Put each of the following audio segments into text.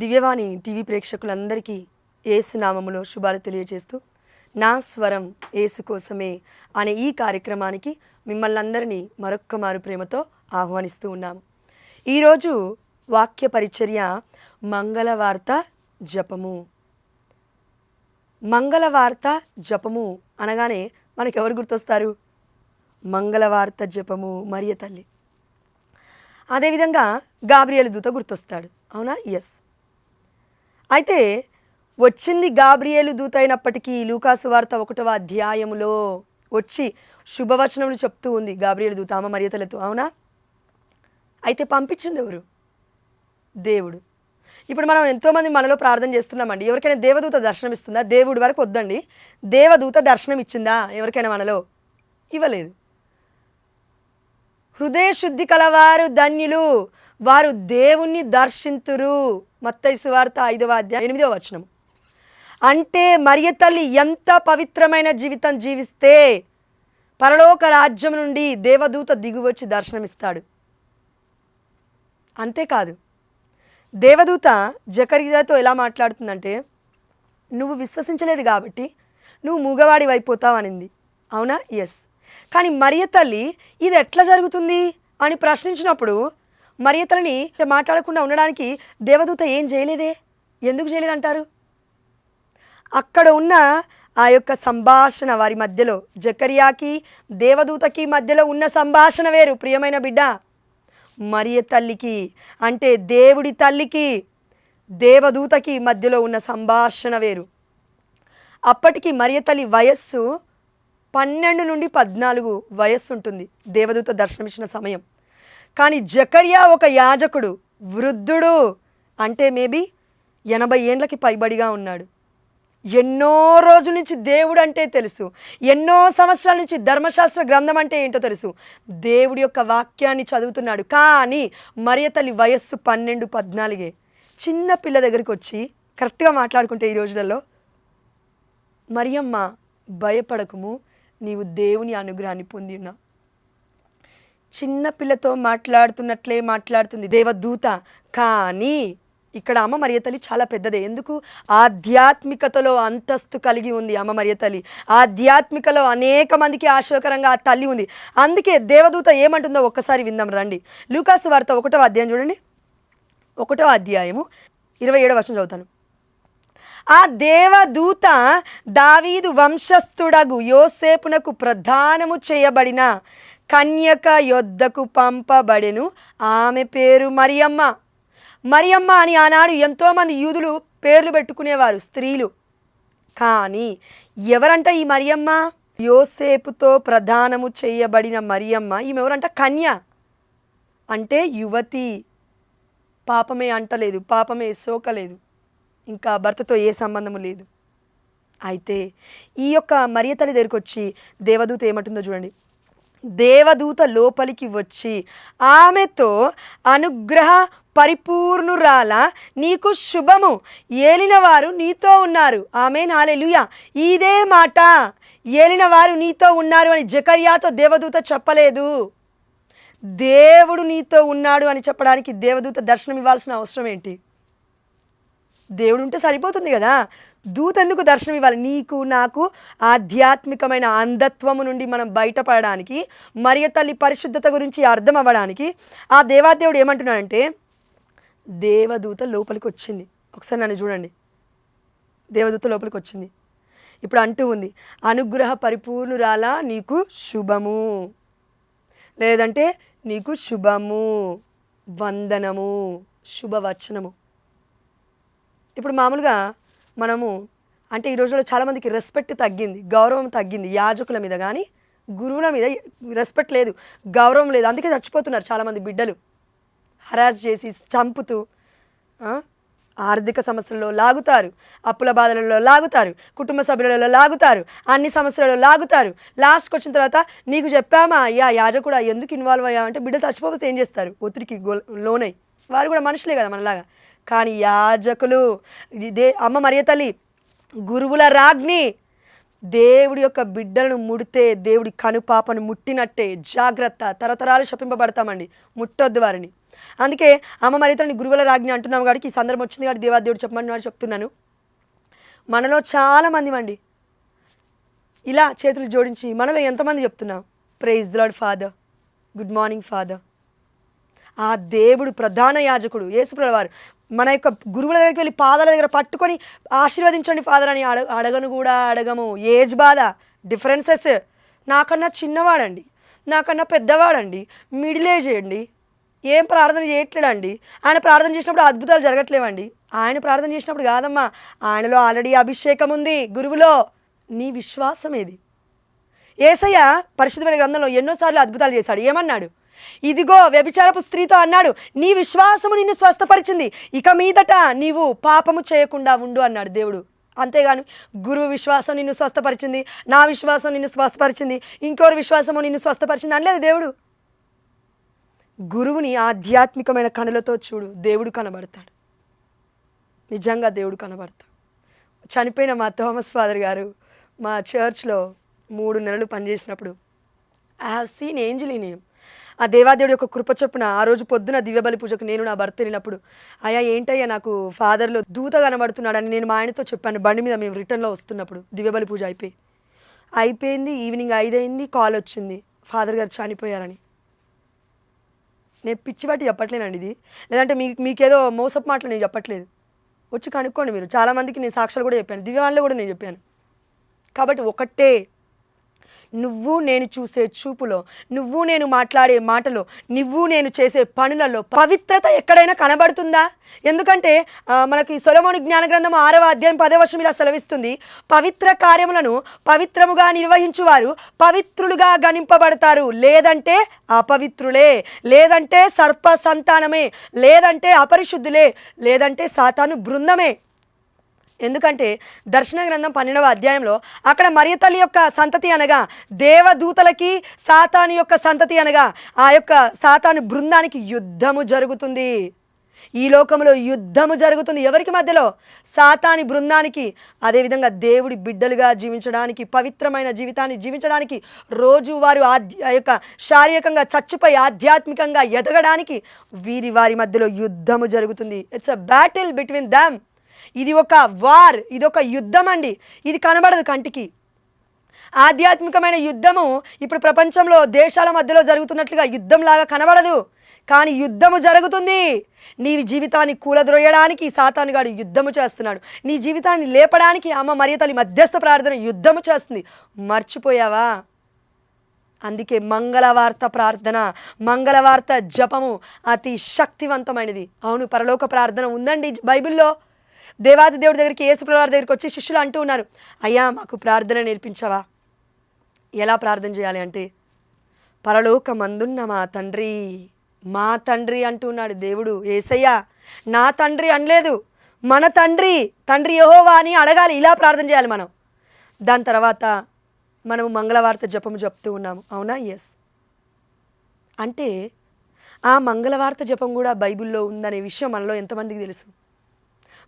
దివ్యవాణి TV ప్రేక్షకులందరికీ యేసు నామములో శుభాలు తెలియజేస్తూ నా స్వరం యేసు కోసమే అనే ఈ కార్యక్రమానికి మిమ్మల్ని అందరినీ మరొక్కమారు ప్రేమతో ఆహ్వానిస్తూ ఉన్నాము. ఈరోజు వాక్య పరిచర్య మంగళవార్త జపము. మంగళవార్త జపము అనగానే మనకు ఎవరు గుర్తొస్తారు? మంగళవార్త జపము మరియ తల్లి. అదేవిధంగా గాబ్రియేలు దూత గుర్తొస్తాడు, అవునా? ఎస్. అయితే వచ్చింది గాబ్రియేలు దూత అయినప్పటికీ లూకాసు వార్త 1వ అధ్యాయములో వచ్చి శుభవచనములు చెప్తూ ఉంది గాబ్రియేలు దూత అమ్మ మరియ తల్లితో, అవునా? అయితే పంపించింది ఎవరు? దేవుడు. ఇప్పుడు మనం ఎంతోమంది మనలో ప్రార్థన చేస్తున్నామండి. ఎవరికైనా దేవదూత దర్శనం ఇస్తుందా? దేవుడి వరకు వద్దండి, దేవదూత దర్శనం ఇచ్చిందా ఎవరికైనా మనలో? ఇవ్వలేదు. హృదయ శుద్ధి కలవారు ధన్యులు, వారు దేవుణ్ణి దర్శింతురు. మత్తయి సువార్త 5వ అధ్యాయం 8వ వచనం. అంటే మరియ తల్లి ఎంత పవిత్రమైన జీవితం జీవిస్తే పరలోక రాజ్యం నుండి దేవదూత దిగువచ్చి దర్శనమిస్తాడు. అంతేకాదు, దేవదూత జకర్యాతో ఎలా మాట్లాడుతుందంటే, నువ్వు విశ్వసించలేదు కాబట్టి నువ్వు మూగవాడి అయిపోతావు అనింది, అవునా? ఎస్. కానీ మరియ తల్లి ఇది ఎట్లా జరుగుతుంది అని ప్రశ్నించినప్పుడు మరియ తల్లిని మాట్లాడకుండా ఉండడానికి దేవదూత ఏం చేయలేదే. ఎందుకు చేయలేదంటారు? అక్కడ ఉన్న ఆ యొక్క సంభాషణ వారి మధ్యలో, జకర్యాకి దేవదూతకి మధ్యలో ఉన్న సంభాషణ వేరు ప్రియమైన బిడ్డ. మరియ తల్లికి అంటే దేవుడి తల్లికి దేవదూతకి మధ్యలో ఉన్న సంభాషణ వేరు. అప్పటికి మరియ తల్లి వయస్సు 12 నుండి 14 వయస్సు ఉంటుంది దేవదూత దర్శనమిచ్చిన సమయం. కానీ జకర్యా ఒక యాజకుడు, వృద్ధుడు, అంటే మేబీ 80 ఏండ్లకి పైబడిగా ఉన్నాడు. ఎన్నో రోజుల నుంచి దేవుడు అంటే తెలుసు, ఎన్నో సంవత్సరాల నుంచి ధర్మశాస్త్ర గ్రంథం అంటే ఏంటో తెలుసు, దేవుడి యొక్క వాక్యాన్ని చదువుతున్నాడు. కానీ మరియ తల్లి వయస్సు 12-14. చిన్న పిల్ల దగ్గరికి వచ్చి కరెక్ట్గా మాట్లాడుకుంటే ఈ రోజులలో, మరియమ్మ భయపడకుము, నీవు దేవుని అనుగ్రహాన్ని పొంది ఉన్నావు. చిన్న పిల్లతో మాట్లాడుతున్నట్లే మాట్లాడుతుంది దేవదూత. కానీ ఇక్కడ అమ్మ మరియ తల్లి చాలా పెద్దదే. ఎందుకు? ఆధ్యాత్మికతలో అంతస్తు కలిగి ఉంది అమ్మ మరియ తల్లి. ఆధ్యాత్మికలో అనేక మందికి ఆశీర్వకరంగా ఆ తల్లి ఉంది. అందుకే దేవదూత ఏమంటుందో ఒక్కసారి విందాం రండి. లూకాసు వార్త 1వ అధ్యాయం చూడండి, 1వ అధ్యాయము 27వ వచనం చదువుతాను. ఆ దేవదూత దావీదు వంశస్థుడగు యోసేపునకు ప్రదానము చేయబడిన కన్యక యొద్దకు పంపబడెను. ఆమె పేరు మరియమ్మ. మరియమ్మ అని ఆనాడు ఎంతోమంది యూదులు పేర్లు పెట్టుకునేవారు, స్త్రీలు. కానీ ఎవరంట ఈ మరియమ్మ? యోసేపుతో ప్రదానము చేయబడిన మరియమ్మ. ఈమె ఎవరంట? కన్య, అంటే యువతి. పాపమే అంటలేదు, పాపమే సోకలేదు, ఇంకా భర్తతో ఏ సంబంధము లేదు. అయితే ఈ యొక్క మరియ తల్లి దగ్గరికి వచ్చి దేవదూత ఏమంటుందో చూడండి. దేవదూత లోపలికి వచ్చి ఆమెతో, అనుగ్రహ పరిపూర్ణురాల, నీకు శుభము, ఏలినవారు నీతో ఉన్నారు. ఆమేన్, హల్లెలూయా. ఇదే మాట, ఏలినవారు నీతో ఉన్నారు అని జకర్యాతో దేవదూత చెప్పలేదు. దేవుడు నీతో ఉన్నాడు అని చెప్పడానికి దేవదూత దర్శనం ఇవ్వాల్సిన అవసరం ఏంటి? దేవుడు ఉంటే సరిపోతుంది కదా, దూత ఎందుకు దర్శనం ఇవ్వాలి? నీకు నాకు ఆధ్యాత్మికమైన అంధత్వము నుండి మనం బయటపడడానికి, మరియ తల్లి పరిశుద్ధత గురించి అర్థం అవ్వడానికి ఆ దేవాదేవుడు ఏమంటున్నాడంటే, దేవదూత లోపలికి వచ్చింది. ఒకసారి నన్ను చూడండి, దేవదూత లోపలికి వచ్చింది. ఇప్పుడు అంటూ ఉంది, అనుగ్రహ పరిపూర్ణురాల, నీకు శుభము, లేదంటే నీకు శుభము, వందనము, శుభవచనము. ఇప్పుడు మామూలుగా మనము అంటే ఈ రోజుల్లో చాలామందికి రెస్పెక్ట్ తగ్గింది, గౌరవం తగ్గింది. యాజకుల మీద కానీ గురువుల మీద రెస్పెక్ట్ లేదు, గౌరవం లేదు. అందుకే చచ్చిపోతున్నారు చాలామంది బిడ్డలు, హరాస్ చేసి చంపుతూ. ఆర్థిక సమస్యలలో లాగుతారు, అప్పుల బాధలలో లాగుతారు, కుటుంబ సభ్యులలో లాగుతారు, అన్ని సమస్యలలో లాగుతారు. లాస్ట్కి వచ్చిన తర్వాత నీకు చెప్పామా అయ్యా యాజకుడా ఎందుకు ఇన్వాల్వ్ అయ్యా అంటే బిడ్డలు చచ్చిపోతే ఏం చేస్తారు? ఒత్తిడికి లోనై. వారు కూడా మనుషులే కదా మనలాగా. కానీ యాజకులు, ఇదే అమ్మ మరియ తల్లి గురువుల రాజ్ఞి. దేవుడి యొక్క బిడ్డలను ముడితే దేవుడి కనుపాపను ముట్టినట్టే. జాగ్రత్త, తరతరాలు శపింపబడతామండి, ముట్టొద్దు వారిని. అందుకే అమ్మ మరియతల్లిని గురువుల రాజ్ఞి అంటున్నాం కాబట్టి ఈ సందర్భం వచ్చింది కాబట్టి దేవాదేవుడు చెప్పమని వాడు చెప్తున్నాను. మనలో చాలామంది అండి ఇలా చేతులు జోడించి మనలో ఎంతమంది చెప్తున్నాం, praise the lord father, good morning father. ఆ దేవుడు ప్రధాన యాజకుడు యేసుప్రభువు వారు మన యొక్క గురువుల దగ్గరికి వెళ్ళి పాదాల దగ్గర పట్టుకొని ఆశీర్వదించండి ఫాదర్ అని అడగను కూడా అడగము. ఏజ్ బాధ, డిఫరెన్సెస్, నాకన్నా చిన్నవాడండి, నాకన్నా పెద్దవాడండి, మిడిల్ ఏజ్ అండి, ఏం ప్రార్థన చేయట్లేడండి, ఆయన ప్రార్థన చేసినప్పుడు అద్భుతాలు జరగట్లేవండి. ఆయన ప్రార్థన చేసినప్పుడు కాదమ్మా, ఆయనలో ఆల్రెడీ అభిషేకం ఉంది గురువులో. నీ విశ్వాసం ఏది? యేసయ్య పరిశుద్ధమైన గ్రంథంలో ఎన్నోసార్లు అద్భుతాలు చేశాడు. ఏమన్నాడు? ఇదిగో వ్యభిచారపు స్త్రీతో అన్నాడు, నీ విశ్వాసము నిన్ను స్వస్థపరిచింది, ఇక మీదట నీవు పాపము చేయకుండా ఉండు అన్నాడు దేవుడు. అంతేగాని గురువు విశ్వాసం నిన్ను స్వస్థపరిచింది, నా విశ్వాసం నిన్ను స్వస్థపరిచింది, ఇంకోరి విశ్వాసము నిన్ను స్వస్థపరిచింది అనలేదు దేవుడు. గురువుని ఆధ్యాత్మికమైన కనులతో చూడు, దేవుడు కనబడతాడు. నిజంగా దేవుడు కనబడతాడు. చనిపోయిన మా థామస్ ఫాదర్ గారు మా చర్చ్లో 3 నెలలు పనిచేసినప్పుడు I have seen angel in him. ఆ దేవాదేవుడి యొక్క కృప చొప్పున ఆ రోజు పొద్దున దివ్యబలి పూజకు నేను నా భర్త వెళ్ళినప్పుడు, అయ్యా ఏంటయ్యా నాకు ఫాదర్లో దూత కనబడుతున్నాడని నేను మా ఆయనతో చెప్పాను. బండి మీద మేము రిటర్న్లో వస్తున్నప్పుడు దివ్యబలి పూజ అయిపోయింది. ఈవినింగ్ 5 అయింది, కాల్ వచ్చింది ఫాదర్ గారు చనిపోయారని. నేను పిచ్చి బట్టి చెప్పట్లేనండి ఇది, లేదంటే మీకేదో మోసపు మాటలు నేను చెప్పట్లేదు. వచ్చి కనుక్కోండి మీరు. చాలామందికి నేను సాక్ష్యాలు కూడా చెప్పాను, దివ్యవాణిలో కూడా నేను చెప్పాను. కాబట్టి ఒకటే, నువ్వు నేను చూసే చూపులో, నువ్వు నేను మాట్లాడే మాటలో, నువ్వు నేను చేసే పనులలో పవిత్రత ఎక్కడైనా కనబడుతుందా? ఎందుకంటే మనకి సొలొమోను జ్ఞాన గ్రంథం 6వ అధ్యాయం 10వ వచనం ఇలా సెలవిస్తుంది, పవిత్ర కార్యములను పవిత్రముగా నిర్వహించువారు పవిత్రులుగా గణింపబడతారు, లేదంటే అపవిత్రులే, లేదంటే సర్ప సంతానమే, లేదంటే అపరిశుద్ధులే, లేదంటే సాతాను బృందమే. ఎందుకంటే దర్శన గ్రంథం 12వ అధ్యాయంలో అక్కడ మరియతల్లి యొక్క సంతతి అనగా దేవదూతలకి, సాతాను యొక్క సంతతి అనగా ఆ యొక్క సాతాను బృందానికి యుద్ధము జరుగుతుంది. ఈ లోకంలో యుద్ధము జరుగుతుంది. ఎవరికి మధ్యలో? సాతాని బృందానికి. అదేవిధంగా దేవుడి బిడ్డలుగా జీవించడానికి, పవిత్రమైన జీవితాన్ని జీవించడానికి, రోజు వారు ఆ యొక్క శారీరకంగా చచ్చిపోయి ఆధ్యాత్మికంగా ఎదగడానికి వారి మధ్యలో యుద్ధము జరుగుతుంది. It's a battle between dum. ఇది ఒక వార్, ఇది ఒక యుద్ధం అండి. ఇది కనబడదు కంటికి. ఆధ్యాత్మికమైన యుద్ధము ఇప్పుడు ప్రపంచంలో దేశాల మధ్యలో జరుగుతున్నట్లుగా యుద్ధంలాగా కనబడదు, కానీ యుద్ధము జరుగుతుంది. నీ జీవితాన్ని కూలద్రోయడానికి సాతానుగాడు యుద్ధము చేస్తున్నాడు. నీ జీవితాన్ని లేపడానికి అమ్మ మరియతల్లి మధ్యస్థ ప్రార్థన యుద్ధము చేస్తుంది. మర్చిపోయావా? అందుకే మంగళవార్త ప్రార్థన, మంగళవార్త జపము అతి శక్తివంతమైనది. అవును, పరలోక ప్రార్థన ఉందండి బైబిల్లో. దేవాది దేవుడి దగ్గరికి, యేసుప్రభువు వారి దగ్గరికి వచ్చి శిష్యులు అంటూ ఉన్నారు, అయ్యా మాకు ప్రార్థన నేర్పించవా? ఎలా ప్రార్థన చేయాలి అంటే, పరలోకమందున్న మా తండ్రి, మా తండ్రి అంటున్నాడు దేవుడు. యేసయ్య నా తండ్రి అనలేదు, మన తండ్రి, తండ్రి యెహోవా అని అడగాలి. ఇలా ప్రార్థన చేయాలి మనం. దాని తర్వాత మనము మంగళవార్త జపము చెప్తూ ఉన్నాము. అవునా? ఎస్. అంటే ఆ మంగళవార్త జపం కూడా బైబిల్లో ఉందనే విషయం మనలో ఎంతమందికి తెలుసు?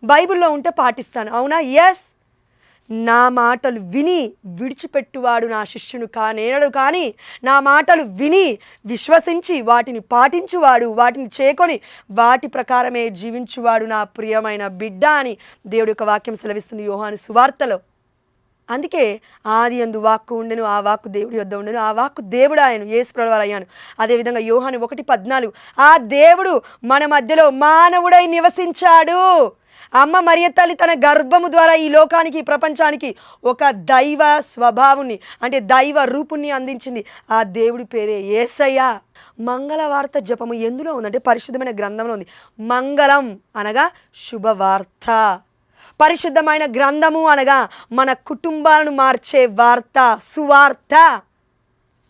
బైబిల్లో ఉంటే పాటిస్తాను. అవునా? ఎస్. నా మాటలు విని విడిచిపెట్టువాడు నా శిష్యును కానేనడు, కానీ నా మాటలు విని విశ్వసించి వాటిని పాటించువాడు, వాటిని చేకొని వాటి ప్రకారమే జీవించువాడు నా ప్రియమైన బిడ్డ అని దేవుడి యొక్క వాక్యం సెలవిస్తుంది యోహాను సువార్తలో. అందుకే ఆది యందు వాక్కు ఉండెను, ఆ వాక్కు దేవుడి యొద్ద ఉండెను, ఆ వాక్కు దేవుడు ఆయను, యేసుప్రభువు వారు అయ్యాను. అదేవిధంగా యోహాను 1:14 ఆ దేవుడు మన మధ్యలో మానవుడై నివసించాడు. అమ్మ మరియతల్లి తన గర్భము ద్వారా ఈ లోకానికి, ప్రపంచానికి ఒక దైవ స్వభావుని, అంటే దైవ రూపుని అందించింది. ఆ దేవుడి పేరే యేసయ్య. మంగళవార్త జపము ఎందులో ఉందంటే పరిశుద్ధమైన గ్రంథంలో ఉంది. మంగళం అనగా శుభవార్త, పరిశుద్ధమైన గ్రంథము అనగా మన కుటుంబాలను మార్చే వార్త, సువార్త.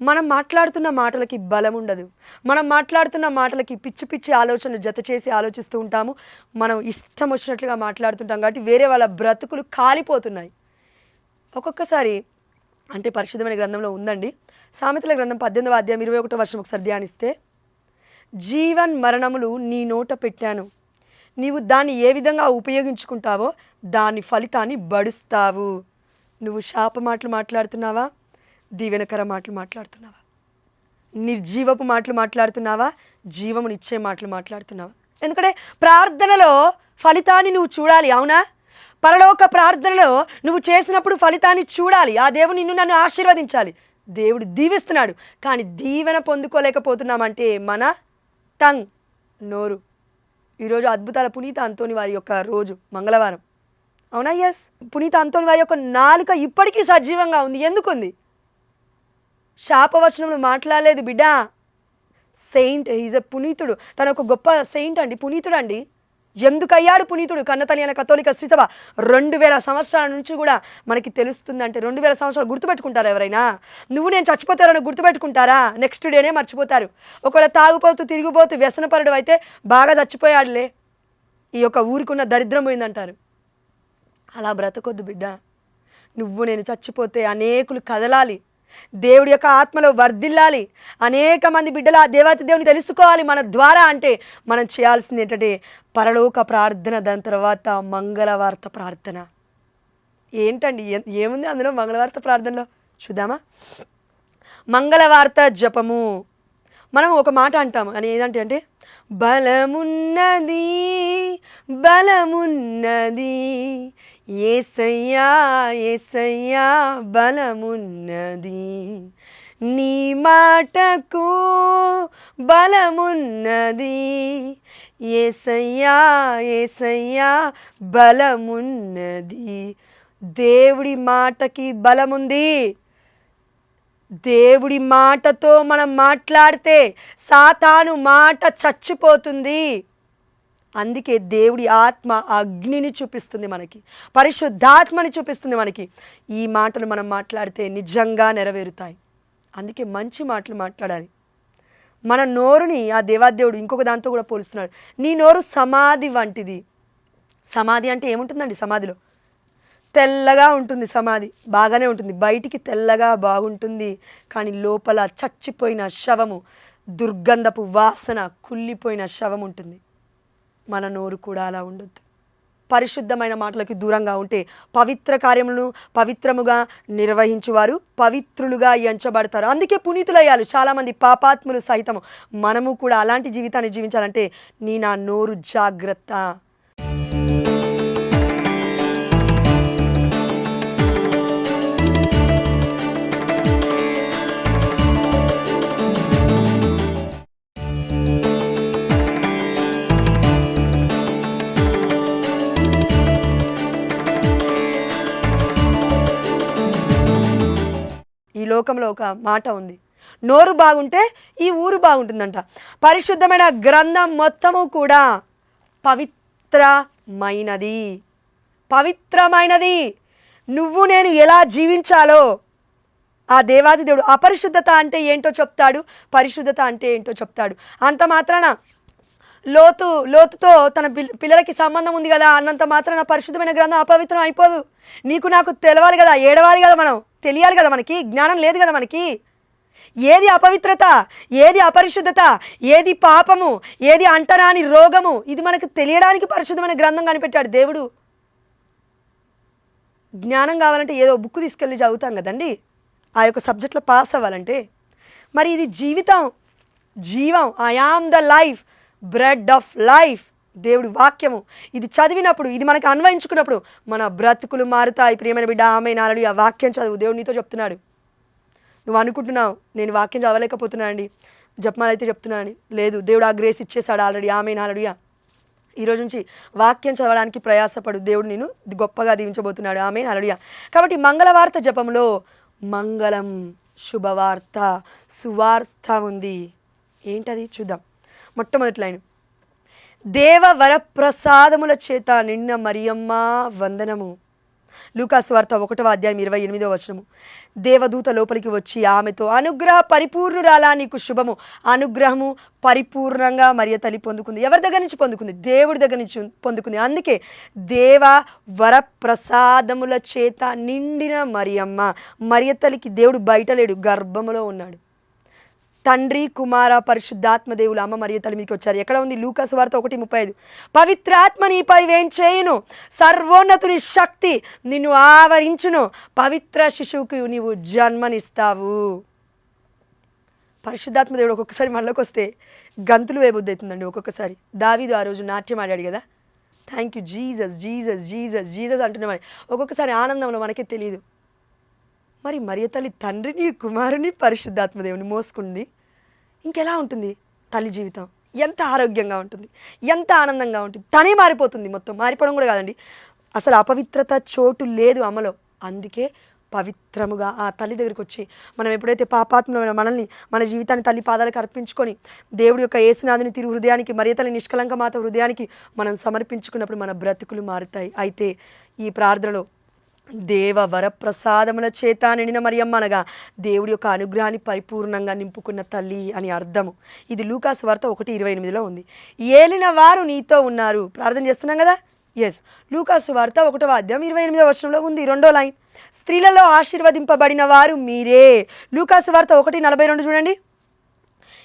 మనం మాట్లాడుతున్న మాటలకి బలం ఉండదు. మనం మాట్లాడుతున్న మాటలకి పిచ్చి పిచ్చి ఆలోచనలు జత చేసి ఆలోచిస్తూ ఉంటాము. మనం ఇష్టం వచ్చినట్లుగా మాట్లాడుతుంటాం కాబట్టి వేరే వాళ్ళ బ్రతుకులు కాలిపోతున్నాయి. ఒక్కొక్కసారి అంటే పరిశుద్ధమైన గ్రంథంలో ఉందండి, సామెతల గ్రంథం 18వ అధ్యాయం 21వ వచనం ఒకసారి ధ్యానిస్తే, జీవన్ మరణములు నీ నోట పెట్టాను, నీవు దాన్ని ఏ విధంగా ఉపయోగించుకుంటావో దాని ఫలితాన్ని బడుస్తావు. నువ్వు శాప మాటలు మాట్లాడుతున్నావా, దీవెనకర మాటలు మాట్లాడుతున్నావా? నిర్జీవపు మాటలు మాట్లాడుతున్నావా, జీవమునిచ్చే మాటలు మాట్లాడుతున్నావా? ఎందుకంటే ప్రార్థనలో ఫలితాన్ని నువ్వు చూడాలి, అవునా? పరలోక ప్రార్థనలో నువ్వు చేసినప్పుడు ఫలితాన్ని చూడాలి. ఆ దేవుడు నిన్ను నన్ను ఆశీర్వదించాలి. దేవుడు దీవిస్తున్నాడు, కానీ దీవెన పొందుకోలేకపోతున్నామంటే మన టంగ్, నోరు. ఈరోజు అద్భుతాల పునీత అంతోని వారి యొక్క రోజు, మంగళవారం, అవునా? ఎస్, పునీత అంతోని వారి యొక్క నాలుక ఇప్పటికీ సజీవంగా ఉంది. ఎందుకుంది? శాపవచనములు మాట్లాడలేదు బిడ్డ. సెయింట్, ఈజ్ ఎ పునీతుడు. తన ఒక గొప్ప సెయింట్ అండి, పునీతుడు అండి. ఎందుకయ్యాడు పునీతుడు? కన్నతల్లి అయిన కథోలిక శ్రీసభ 2000 సంవత్సరాల నుంచి కూడా మనకి తెలుస్తుందంటే 2000 సంవత్సరాలు గుర్తుపెట్టుకుంటారా ఎవరైనా? నువ్వు నేను చచ్చిపోతారని గుర్తుపెట్టుకుంటారా? నెక్స్ట్ డేనే మర్చిపోతారు. ఒకవేళ తాగుపోతూ తిరిగిపోతూ వ్యసనపరుడు అయితే బాగా చచ్చిపోయాడులే, ఈ యొక్క ఊరికున్న దరిద్రం పోయిందంటారు. అలా బ్రతకొద్దు బిడ్డ. నువ్వు నేను చచ్చిపోతే అనేకులు కదలాలి, దేవుడి యొక్క ఆత్మలో వర్ధిల్లాలి, అనేక మంది బిడ్డలు ఆ దేవాతి దేవుని తెలుసుకోవాలి మన ద్వారా. అంటే మనం చేయాల్సింది ఏంటంటే పరలోక ప్రార్థన, దాని తర్వాత మంగళవార్త ప్రార్థన. ఏంటండి ఏముంది అందులో మంగళవార్త ప్రార్థనలో? చూద్దామా? మంగళవార్త జపము. మనం ఒక మాట అంటాము, అని ఏదంటే అంటే బలమున్నది బలమున్నది యేసయ్యా యేసయ్యా బలమున్నది, నీ మాటకు బలమున్నది యేసయ్యా యేసయ్యా బలమున్నది. దేవుడి మాటకి బలముంది. దేవుడి మాటతో మనం మాట్లాడితే సాతాను మాట చచ్చిపోతుంది. అందుకే దేవుడి ఆత్మ అగ్నిని చూపిస్తుంది మనకి, పరిశుద్ధాత్మని చూపిస్తుంది మనకి. ఈ మాటలు మనం మాట్లాడితే నిజంగా నెరవేరుతాయి. అందుకే మంచి మాటలు మాట్లాడాలి. మన నోరుని ఆ దేవాదేవుడు ఇంకొక దాంతో కూడా పోలుస్తున్నాడు. నీ నోరు సమాధి వంటిది. సమాధి అంటే ఏముంటుందండి? సమాధిలో తెల్లగా ఉంటుంది, సమాధి బాగానే ఉంటుంది, బయటికి తెల్లగా బాగుంటుంది, కానీ లోపల చచ్చిపోయిన శవము, దుర్గంధపు వాసన, కుళ్ళిపోయిన శవం ఉంటుంది. మన నోరు కూడా అలా ఉండొద్దు. పరిశుద్ధమైన మాటలకి దూరంగా ఉంటే పవిత్ర కార్యములను పవిత్రముగా నిర్వహించువారు పవిత్రులుగా ఎంచబడతారు. అందుకే పునీతులయ్యారు చాలామంది పాపాత్ములు సైతము. మనము కూడా అలాంటి జీవితాన్ని జీవించాలంటే నా నోరు జాగ్రత్త. ఈ లోకంలో ఒక మాట ఉంది, నోరు బాగుంటే ఈ ఊరు బాగుంటుందంట. పరిశుద్ధమైన గ్రంథం మొత్తము కూడా పవిత్రమైనది. పవిత్రమైనది. నువ్వు నేను ఎలా జీవించాలో ఆ దేవాది దేవుడు అపరిశుద్ధత అంటే ఏంటో చెప్తాడు, పరిశుద్ధత అంటే ఏంటో చెప్తాడు. అంత మాత్రాన లోతుతో తన పిల్లలకి సంబంధం ఉంది కదా అన్నంత మాత్రాన పరిశుద్ధమైన గ్రంథం అపవిత్రం అయిపోదు. నీకు నాకు తెలవాలి కదా, ఏడవాలి కదా, మనం తెలియాలి కదా, మనకి జ్ఞానం లేదు కదా మనకి. ఏది అపవిత్రత, ఏది అపరిశుద్ధత, ఏది పాపము, ఏది అంటరాని రోగము, ఇది మనకు తెలియడానికి పరిశుద్ధమైన గ్రంథం కనిపెట్టాడు దేవుడు. జ్ఞానం కావాలంటే ఏదో బుక్ తీసుకెళ్ళి చదువుతాం కదండి, ఆ యొక్క సబ్జెక్ట్లో పాస్ అవ్వాలంటే. మరి ఇది జీవితం, జీవం. I am the life, bread of life, దేవుడి వాక్యము. ఇది చదివినప్పుడు, ఇది మనకు అన్వయించుకున్నప్పుడు మన బ్రతుకులు మారుతాయి. ప్రియమైన బిడ్డ, ఆమెన్, హల్లెలూయా. ఆ వాక్యం చదువు, దేవుడు నీతో చెప్తున్నాడు. నువ్వు అనుకుంటున్నావు నేను వాక్యం చదవలేకపోతున్నానండి, జపమాల అయితే చెప్తున్నాను. లేదు, దేవుడు ఆ గ్రేస్ ఇచ్చేసాడు ఆల్రెడీ. ఆమెన్, హల్లెలూయా. ఈరోజు నుంచి వాక్యం చదవడానికి ప్రయాసపడు, దేవుడు నేను గొప్పగా దీవించబోతున్నాడు. ఆమెన్, హల్లెలూయా. కాబట్టి మంగళవార్త జపంలో మంగళం, శుభవార్త, సువార్త ఉంది. ఏంటది చూద్దాం. మొట్టమొదటి లైన్, దేవ వరప్రసాదముల చేత నిన్న మరియమ్మ వందనము. లూకాసు వార్త 1:28 దేవదూత లోపలికి వచ్చి ఆమెతో, అనుగ్రహ పరిపూర్ణురాలా నీకు శుభము. అనుగ్రహము పరిపూర్ణంగా మరియ తల్లి పొందుకుంది. ఎవరి దగ్గర నుంచి పొందుకుంది? దేవుడి దగ్గర నుంచి పొందుకుంది. అందుకే దేవ వరప్రసాదముల చేత నిండిన మరియమ్మ. మరియ తల్లికి దేవుడు బయట లేడు, గర్భములో ఉన్నాడు. తండ్రి, కుమార, పరిశుద్ధాత్మ దేవులు అమ్మ మరియ తల్లి మీదకి వచ్చారు. ఎక్కడ ఉంది? లూకాసు వార్త 1:35 పవిత్రాత్మ నీపై వేంచేయును, సర్వోన్నతుని శక్తి నిన్ను ఆవరించును, పవిత్ర శిశువుకు నీవు జన్మనిస్తావు. పరిశుద్ధాత్మ దేవుడు ఒక్కొక్కసారి మనలోకి వస్తే గంతులు వేయబుద్ధి అవుతుందండి. ఒక్కొక్కసారి దావీదు ఆ రోజు నాట్యం ఆడాడు కదా, thank you Jesus Jesus Jesus Jesus అంటున్నామని ఒక్కొక్కసారి ఆనందంలో మనకే తెలియదు. మరి మరియ తల్లి తండ్రిని కుమారుని పరిశుద్ధాత్మ దేవుని మోసుకుంది. ఇంకెలా ఉంటుంది తల్లి జీవితం? ఎంత ఆరోగ్యంగా ఉంటుంది, ఎంత ఆనందంగా ఉంటుంది. తనే మారిపోతుంది, మొత్తం మారిపోవడం కూడా కాదండి, అసలు అపవిత్రత చోటు లేదు అమ్మలో. అందుకే పవిత్రముగా ఆ తల్లి దగ్గరికి వచ్చి మనం ఎప్పుడైతే పాపాత్మమైన మనల్ని, మన జీవితాన్ని తల్లి పాదాలకు అర్పించుకొని దేవుడి యొక్క యేసునాథుని తిరు హృదయానికి, మరియ తల్లి నిష్కలంక మాత హృదయానికి మనం సమర్పించుకున్నప్పుడు మన బ్రతుకులు మారుతాయి. అయితే ఈ ప్రార్థనలో దేవ వరప్రసాదముల చేత నిండిన మరియమ్మ అనగా దేవుడి యొక్క అనుగ్రహాన్ని పరిపూర్ణంగా నింపుకున్న తల్లి అని అర్థము. ఇది లూకాసు వార్త 1:28 ఉంది. ఏలిన వారు నీతో ఉన్నారు. ప్రార్థన చేస్తున్నాం కదా, ఎస్. లూకాసు వార్త 1:28 ఉంది 2వ లైన్, స్త్రీలలో ఆశీర్వదింపబడిన వారు మీరే. లూకాసు వార్త 1:42 చూడండి.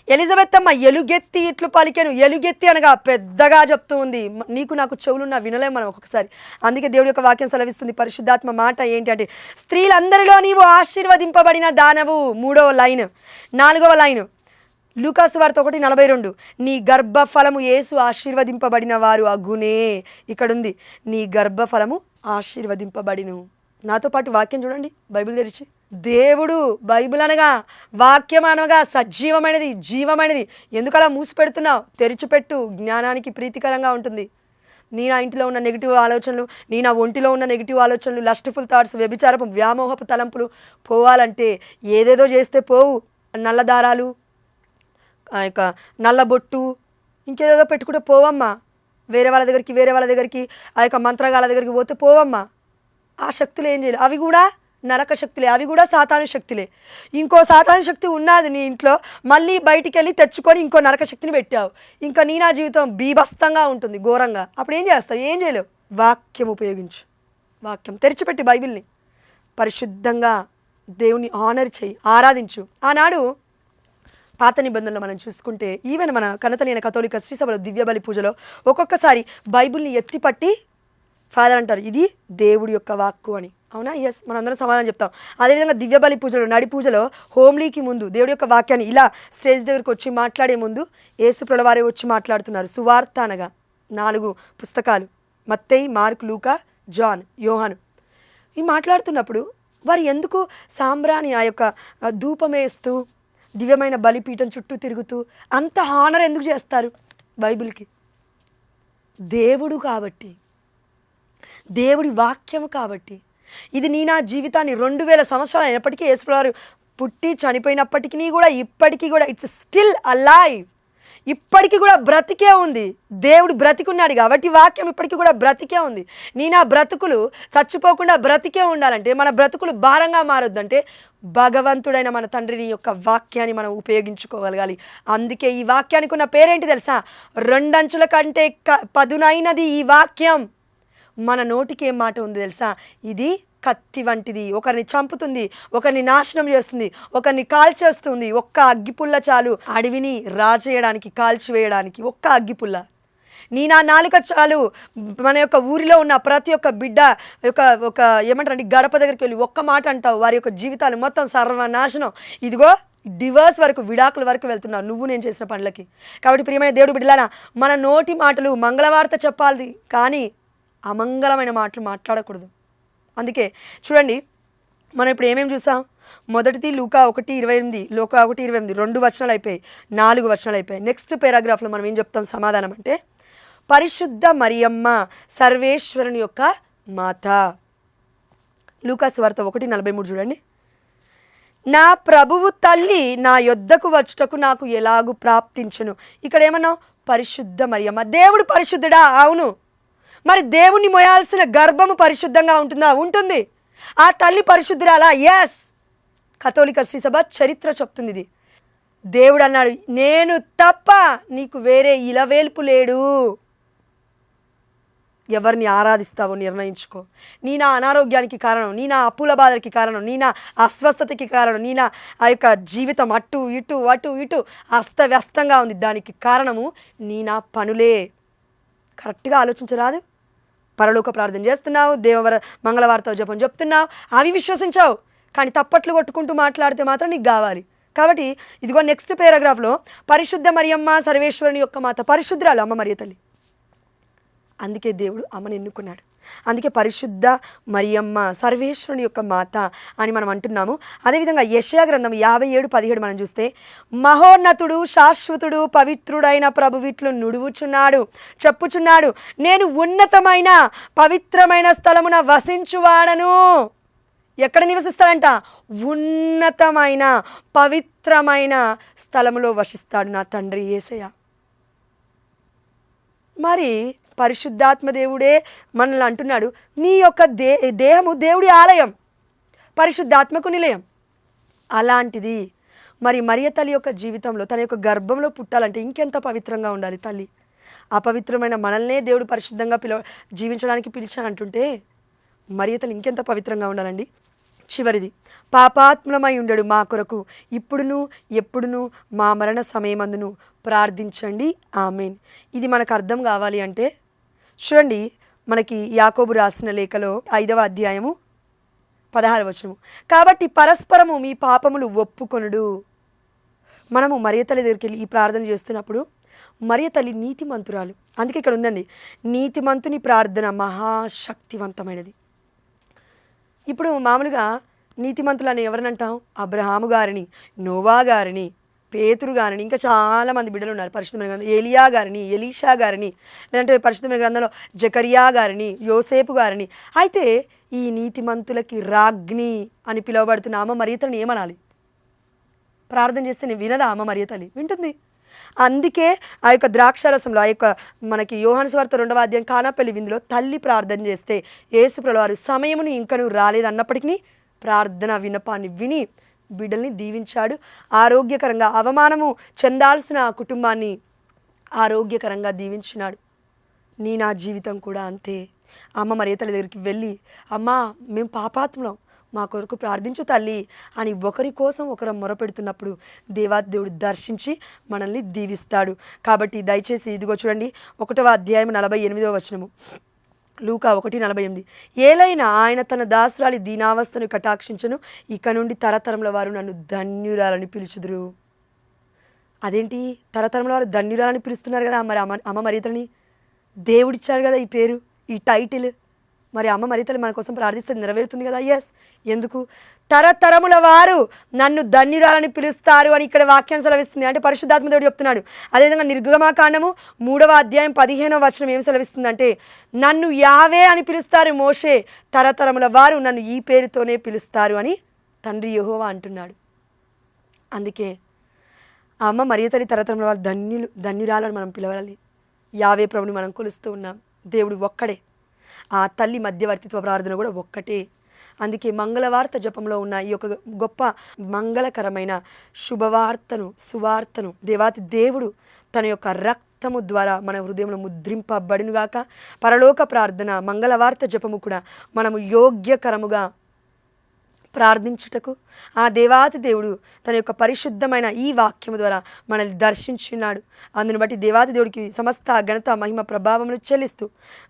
ఎలిజబెత్ అమ్మ ఎలుగెత్తి ఇట్లు పలికెను. ఎలుగెత్తి అనగా పెద్దగా చెప్తూ ఉంది. నీకు నాకు చెవులున్నా వినలేం మనం ఒక్కొక్కసారి. అందుకే దేవుడి యొక్క వాక్యం సెలవిస్తుంది. పరిశుద్ధాత్మ మాట ఏంటి అంటే, స్త్రీలందరిలో నీవు ఆశీర్వదింపబడిన దానవు. 3వ లైన్. 4వ లైన్ లూకాసు వార్త 1:42, నీ గర్భఫలము యేసు ఆశీర్వదింపబడిన వారు అగునే. ఇక్కడుంది, నీ గర్భఫలము ఆశీర్వదింపబడిను. నాతో పాటు వాక్యం చూడండి, బైబిల్ తెరిచి. దేవుడు బైబిల్ అనగా, వాక్యం అనగా సజీవమైనది, జీవమైనది. ఎందుకలా మూసిపెడుతున్నావు? తెరిచిపెట్టు, జ్ఞానానికి ప్రీతికరంగా ఉంటుంది. నీ నా ఇంటిలో ఉన్న నెగిటివ్ ఆలోచనలు, నీ నా ఒంటిలో ఉన్న నెగిటివ్ ఆలోచనలు, లస్ట్ఫుల్ థాట్స్, వ్యభిచారపు వ్యామోహపు తలంపులు పోవాలంటే ఏదేదో చేస్తే పోవు. నల్ల దారాలు, ఆ యొక్క నల్ల బొట్టు, ఇంకేదేదో పెట్టుకుంటే పోవమ్మా. వేరే వాళ్ళ దగ్గరికి ఆ యొక్క మంత్రగాల దగ్గరికి పోతే పోవమ్మా. ఆ శక్తులు ఏం చేయలేదు, అవి కూడా నరక శక్తులే, అవి కూడా సాతాను శక్తులే. ఇంకో సాతాను శక్తి ఉన్నది నీ ఇంట్లో, మళ్ళీ బయటికి వెళ్ళి తెచ్చుకొని ఇంకో నరక శక్తిని పెట్టావు. ఇంకా నీ నా జీవితం బీభత్సంగా ఉంటుంది, ఘోరంగా. అప్పుడు ఏం చేస్తావు? ఏం చేయలేవు. వాక్యం ఉపయోగించు. వాక్యం తెరిచిపెట్టి బైబిల్ని పరిశుద్ధంగా దేవుని ఆనర్ చేయి, ఆరాధించు. ఆనాడు పాత నిబంధనలో మనం చూసుకుంటే, ఈవెన్ మన కనతలైన కథోలిక శ్రీసభలో దివ్య బలి పూజలో ఒక్కొక్కసారి బైబిల్ని ఎత్తిపట్టి ఫాదర్ అంటారు, ఇది దేవుడి యొక్క వాక్కు అని. అవునా? ఎస్, మనందరం సమాధానం చెప్తాం. అదేవిధంగా దివ్య బలి పూజలో, నడి పూజలో హోమ్లీకి ముందు దేవుడి యొక్క వాక్యాన్ని ఇలా స్టేజ్ దగ్గరికి వచ్చి మాట్లాడే ముందు యేసు ప్రభువారే వచ్చి మాట్లాడుతున్నారు. సువార్త అనగా 4 పుస్తకాలు, మత్తయి, మార్కు, లూకా, జాన్, యోహాను. ఇవి మాట్లాడుతున్నప్పుడు వారు ఎందుకు సాంబ్రాణి ఆ యొక్క ధూపమేస్తూ దివ్యమైన బలిపీఠం చుట్టూ తిరుగుతూ అంత హానర్ ఎందుకు చేస్తారు? బైబిల్కి దేవుడు కాబట్టి, దేవుడి వాక్యము కాబట్టి. ఇది నీ నా జీవితాన్ని 2000 సంవత్సరాలు అయినప్పటికీ, యేసుప్రభువారు పుట్టి చనిపోయినప్పటికీ కూడా ఇప్పటికీ కూడా ఇట్స్ స్టిల్ అలైవ్. ఇప్పటికీ కూడా బ్రతికే ఉంది. దేవుడు బ్రతికున్నాడు కాబట్టి వాక్యం ఇప్పటికీ కూడా బ్రతికే ఉంది. నీ నా బ్రతుకులు చచ్చిపోకుండా బ్రతికే ఉండాలంటే, మన బ్రతుకులు భారంగా మారొద్దంటే భగవంతుడైన మన తండ్రిని యొక్క వాక్యాన్ని మనం ఉపయోగించుకోగలగాలి. అందుకే ఈ వాక్యానికి ఉన్న పేరేంటి తెలుసా? 2 అంచుల కంటే పదునైనది ఈ వాక్యం. మన నోటికి ఏం మాట ఉంది తెలుసా? ఇది కత్తి వంటిది. ఒకరిని చంపుతుంది, ఒకరిని నాశనం చేస్తుంది, ఒకరిని కాల్చేస్తుంది. ఒక్క అగ్గిపుల్ల చాలు అడవిని రాజేయడానికి, కాల్చివేయడానికి. ఒక్క అగ్గిపుల్ల. నీ నా నాలుక చాలు మన యొక్క ఊరిలో ఉన్న ప్రతి ఒక్క బిడ్డ ఒక ఏమంటారండి, గడప దగ్గరికి వెళ్ళి ఒక్క మాట అంటావు, వారి యొక్క జీవితాలు మొత్తం సర్వనాశనం. ఇదిగో డివర్స్ వరకు, విడాకుల వరకు వెళ్తున్నావు నువ్వు నేను చేసిన పనులకి. కాబట్టి ప్రియమైన దేవుడు బిడ్డలారా, మన నోటి మాటలు మంగళవార్త చెప్పాలి, కానీ అమంగళమైన మాటలు మాట్లాడకూడదు. అందుకే చూడండి, మనం ఇప్పుడు ఏమేమి చూసాం? మొదటిది లూకా 1:28, లూకా 1:28, 2 వచనాలు అయిపోయాయి, 4 వచనాలు అయిపోయాయి. నెక్స్ట్ పారాగ్రాఫ్లో మనం ఏం చెప్తాం సమాధానం అంటే, పరిశుద్ధ మరియమ్మ సర్వేశ్వరుని యొక్క మాత. లూకా సువార్త 1:43 చూడండి. నా ప్రభువు తల్లి నా యొద్దకు వచ్చుటకు నాకు ఎలాగు ప్రాప్తించును. ఇక్కడ ఏమన్నావు? పరిశుద్ధ మరియమ్మ. దేవుడు పరిశుద్ధుడా? అవును. మరి దేవుణ్ణి మోయాల్సిన గర్భము పరిశుద్ధంగా ఉంటుందా? ఉంటుంది. ఆ తల్లి పరిశుద్ధురాలా? ఎస్. కథోలిక శ్రీసభ చరిత్ర చెప్తుంది ఇది. దేవుడు అన్నాడు, నేను తప్ప నీకు వేరే ఇలవేల్పు లేడు. ఎవరిని ఆరాధిస్తావో నిర్ణయించుకో. నీ నా అనారోగ్యానికి కారణం, నీ నా అప్పుల బాధలకి కారణం, నీ నా అస్వస్థతకి కారణం, నీ నా ఆ యొక్క జీవితం అటు ఇటు అస్తవ్యస్తంగా ఉంది, దానికి కారణము నీ నా పనులే. కరెక్ట్గా ఆలోచించరాదు? పరలోక ప్రార్థన చేస్తున్నావు, మంగళవార్త జపం చెప్తున్నావు, అవి విశ్వసించావు, కానీ తప్పట్లు కొట్టుకుంటూ మాట్లాడితే మాత్రం నీకు కావాలి. కాబట్టి ఇదిగో నెక్స్ట్ పారాగ్రాఫ్లో పరిశుద్ధ మరియమ్మ సర్వేశ్వరుని యొక్క మాత, పరిశుద్ధురాలు అమ్మ మరియ తల్లి. అందుకే దేవుడు అమ్మని ఎన్నుకున్నాడు. అందుకే పరిశుద్ధ మరియమ్మ సర్వేశ్వరుని యొక్క మాత అని మనం అంటున్నాము. అదేవిధంగా యెషయా గ్రంథం 57:17 మనం చూస్తే, మహోన్నతుడు శాశ్వతుడు పవిత్రుడైన ప్రభువిట్లు నుడువుచున్నాడు, చెప్పుచున్నాడు, నేను ఉన్నతమైన పవిత్రమైన స్థలమున వసించువాడను. ఎక్కడ నివసిస్తాడంట? ఉన్నతమైన పవిత్రమైన స్థలములో వసిస్తాడు నా తండ్రి యేసయ్య. మరి పరిశుద్ధాత్మ దేవుడే మనల్ని అంటున్నాడు, నీ యొక్క దేహము దేవుడి ఆలయం, పరిశుద్ధాత్మకు నిలయం. అలాంటిది మరి మరియ తల్లి యొక్క జీవితంలో తన యొక్క గర్భంలో పుట్టాలంటే ఇంకెంత పవిత్రంగా ఉండాలి తల్లి. అపవిత్రమైన మనల్నే దేవుడు పరిశుద్ధంగా జీవించడానికి పిలిచానంటుంటే మరియ తల్లి ఇంకెంత పవిత్రంగా ఉండాలండి. చివరిది, పాపాత్ములమై ఉండడు మా కొరకు ఇప్పుడును ఎప్పుడును మా మరణ సమయమందును ప్రార్థించండి, ఆమేన్. ఇది మనకు అర్థం కావాలి అంటే చూడండి, మనకి యాకోబు రాసిన లేఖలో 5వ అధ్యాయము 16వ వచనము, కాబట్టి పరస్పరము మీ పాపములు ఒప్పుకొనుడు. మనము మరియ తల్లి దగ్గరికి వెళ్ళి ఈ ప్రార్థన చేస్తున్నప్పుడు, మరియ తల్లి నీతిమంతురాలు. అందుకే ఇక్కడ ఉందండి, నీతిమంతుని ప్రార్థన మహాశక్తివంతమైనది. ఇప్పుడు మామూలుగా నీతిమంతులని ఎవరిని అంటాం? అబ్రహాము గారిని, నోవా గారిని, పేతురు గారిని, ఇంకా చాలామంది బిడ్డలు ఉన్నారు పరిశుద్ధమైన గ్రంథం, ఏలియా గారిని, ఎలీషా గారిని, లేదంటే పరిశుద్ధమైన గ్రంథంలో జకరియా గారిని, యోసేపు గారిని. అయితే ఈ నీతిమంతులకి రాజ్ఞి అని పిలువబడుతున్న అమ్మ మరియ తల్లిని ఏమనాలి? ప్రార్థన చేస్తే నేను వినదా అమ్మ మరియ తల్లి? వింటుంది. అందుకే ఆ యొక్క ద్రాక్షారసంలో, ఆ యొక్క మనకి యోహాను సువార్త 2వ అధ్యాయం కానాపల్లి విందులో తల్లి ప్రార్థన చేస్తే యేసు ప్రభువారు సమయమును ఇంకను రాలేదు అన్నప్పటికీ ప్రార్థన విన్నపాన్ని విని బిడ్డల్ని దీవించాడు. ఆరోగ్యకరంగా అవమానము చెందాల్సిన కుటుంబాన్ని ఆరోగ్యకరంగా దీవించినాడు. నా జీవితం కూడా అంతే. అమ్మ మరియ తల్లి దగ్గరికి వెళ్ళి, అమ్మా మేము పాపాత్ములం, మా కొరకు ప్రార్థించు తల్లి అని ఒకరి కోసం ఒకరు మొరపెడుతున్నప్పుడు దేవాదేవుడు దర్శించి మనల్ని దీవిస్తాడు. కాబట్టి దయచేసి ఇదిగో చూడండి, 1వ అధ్యాయం 48వ వచనము, లూకా 1:48, ఏలైనా ఆయన తన దాసురాలి దీనావస్థను కటాక్షించను, ఇక నుండి తరతరముల వారు నన్ను ధన్యురాలని పిలుచుదురు. అదేంటి తరతరముల వారు ధన్యురాలని పిలుస్తున్నారు కదా మరి అమ్మ మరియ తల్లిని? దేవుడిచ్చారు కదా ఈ పేరు, ఈ టైటిల్. మరి అమ్మ మరియ తల్లి మన కోసం ప్రార్థిస్తే నెరవేరుతుంది కదా. ఎస్, ఎందుకు? తరతరముల వారు నన్ను ధన్యురాలని పిలుస్తారు అని ఇక్కడ వాక్యం సెలవిస్తుంది. అంటే పరిశుద్ధాత్మ దేవుడు చెప్తున్నాడు. అదేవిధంగా నిర్గమాకాండము 3వ అధ్యాయం 15వ వచనం ఏం సెలవిస్తుందంటే, నన్ను యావే అని పిలుస్తారు మోషే, తరతరముల వారు నన్ను ఈ పేరుతోనే పిలుస్తారు అని తండ్రి యెహోవా అంటున్నాడు. అందుకే అమ్మ మరియ తల్లి తరతరముల వారు ధన్యురాలని మనం పిలవాలి. యావే ప్రభుని మనం కొలుస్తూ ఉన్నాం. దేవుడు ఒక్కడే, ఆ తల్లి మధ్యవర్తిత్వ ప్రార్థన కూడా ఒక్కటే. అందుకే మంగళవార్త జపంలో ఉన్న ఈ యొక్క గొప్ప మంగళకరమైన శుభవార్తను, సువార్తను దేవాతి దేవుడు తన యొక్క రక్తము ద్వారా మన హృదయంలో ముద్రింపబడినుగాక. పరలోక ప్రార్థన మంగళవార్త జపము కూడా మనము యోగ్యకరముగా ప్రార్థించుటకు ఆ దేవాతి దేవుడు తన యొక్క పరిశుద్ధమైన ఈ వాక్యము ద్వారా మనల్ని దర్శించున్నాడు. అందును బట్టి దేవాతి దేవుడికి సమస్త ఘనత మహిమ ప్రభావములు చెల్లిస్తూ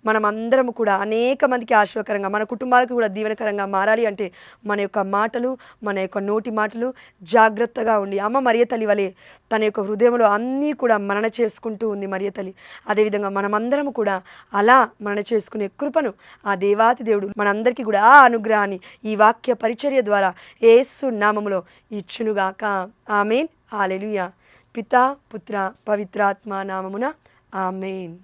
మనమందరము కూడా అనేక మందికి ఆశీర్వకరంగా, మన కుటుంబాలకు కూడా దీవెనకరంగా మారాలి అంటే మన యొక్క మాటలు, మన యొక్క నోటి మాటలు జాగ్రత్తగా ఉండి, అమ్మ మరియ తల్లి వలె తన యొక్క హృదయంలో అన్నీ కూడా మనన చేసుకుంటూ ఉంది మరియ తల్లి. అదేవిధంగా మనమందరము కూడా అలా మనన చేసుకునే కృపను ఆ దేవాతి దేవుడు మనందరికీ కూడా ఆ అనుగ్రహాన్ని ఈ వాక్య పరిచర్య ద్వారా యేసు నామములో ఇచ్చునుగాక. ఆమేన్. హల్లెలూయా. పితా పుత్ర పవిత్రాత్మ నామమున ఆమేన్.